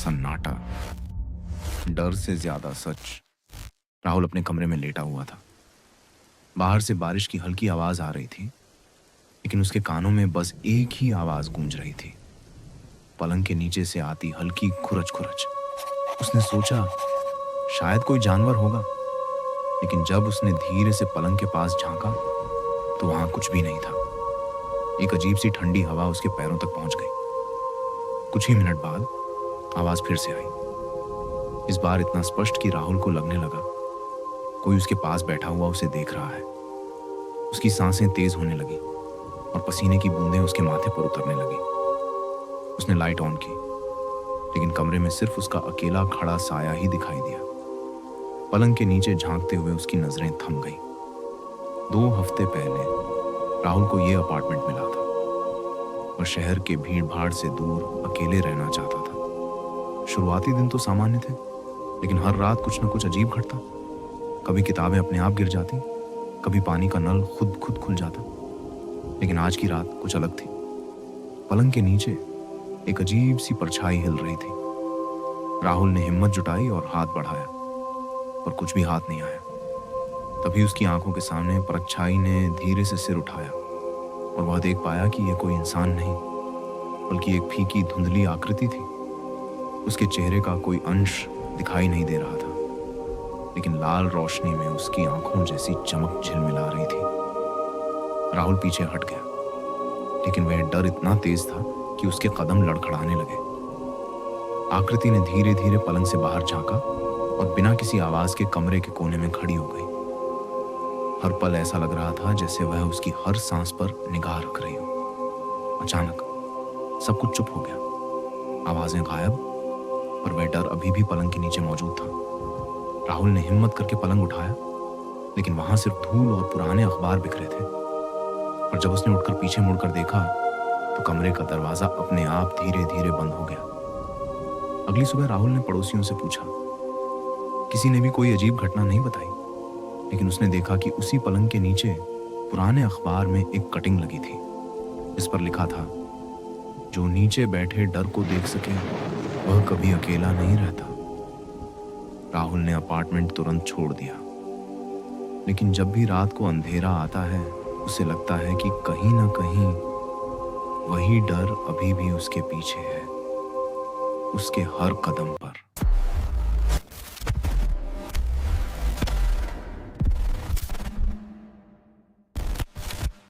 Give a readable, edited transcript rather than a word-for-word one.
सन्नाटा, डर से ज्यादा सच। राहुल अपने कमरे में लेटा हुआ था। बाहर से बारिश की हल्की आवाज आ रही थी, लेकिन उसके कानों में बस एक ही आवाज गूंज रही थी, पलंग के नीचे से आती हल्की खुरच खुरच। उसने सोचा शायद कोई जानवर होगा, लेकिन जब उसने धीरे से पलंग के पास झांका तो वहां कुछ भी नहीं था। एक अजीब सी ठंडी हवा उसके पैरों तक पहुंच गई। कुछ ही मिनट बाद आवाज फिर से आई, इस बार इतना स्पष्ट कि राहुल को लगने लगा कोई उसके पास बैठा हुआ उसे देख रहा है। उसकी सांसें तेज होने लगी और पसीने की बूंदें उसके माथे पर उतरने लगी। उसने लाइट ऑन की, लेकिन कमरे में सिर्फ उसका अकेला खड़ा साया ही दिखाई दिया। पलंग के नीचे झांकते हुए उसकी नजरें थम गईं। 2 हफ्ते पहले राहुल को यह अपार्टमेंट मिला था। वह शहर के भीड़ भाड़ से दूर अकेले रहना चाहता था। शुरुआती दिन तो सामान्य थे, लेकिन हर रात कुछ न कुछ अजीब घटता। कभी किताबें अपने आप गिर जाती, कभी पानी का नल खुद खुल जाता। लेकिन आज की रात कुछ अलग थी। पलंग के नीचे एक अजीब सी परछाई हिल रही थी। राहुल ने हिम्मत जुटाई और हाथ बढ़ाया, पर कुछ भी हाथ नहीं आया। तभी उसकी आंखों के सामने परछाई ने धीरे से सिर उठाया और वह देख पाया कि यह कोई इंसान नहीं, बल्कि एक फीकी धुंधली आकृति थी। उसके चेहरे का कोई अंश दिखाई नहीं दे रहा था, लेकिन लाल रोशनी में उसकी आंखों जैसी चमक झिलमिला रही थी। राहुल पीछे हट गया, लेकिन वह डर इतना तेज था कि उसके कदम लड़खड़ाने लगे। आकृति ने धीरे धीरे पलंग से बाहर झांका और बिना किसी आवाज के कमरे के कोने में खड़ी हो गई। हर पल ऐसा लग रहा था जैसे वह उसकी हर सांस पर निगाह रख रही हो। अचानक सब कुछ चुप हो गया, आवाजें गायब, पर वह डर अभी भी पलंग के नीचे मौजूद था। राहुल ने हिम्मत करके पलंग उठाया, लेकिन वहां सिर्फ धूल और पुराने अखबार बिखरे थे। और जब उसने उठकर पीछे मुड़कर देखा तो कमरे का दरवाजा अपने आप धीरे धीरे बंद हो गया। अगली सुबह राहुल ने पड़ोसियों से पूछा। किसी ने भी कोई अजीब घटना नहीं बताई, लेकिन उसने देखा कि उसी पलंग के नीचे पुराने अखबार में एक कटिंग लगी थी। इस पर लिखा था, जो नीचे बैठे डर को देख सके वह कभी अकेला नहीं रहता। राहुल ने अपार्टमेंट तुरंत छोड़ दिया, लेकिन जब भी रात को अंधेरा आता है उसे लगता है कि कहीं ना कहीं वही डर अभी भी उसके पीछे है, उसके हर कदम पर।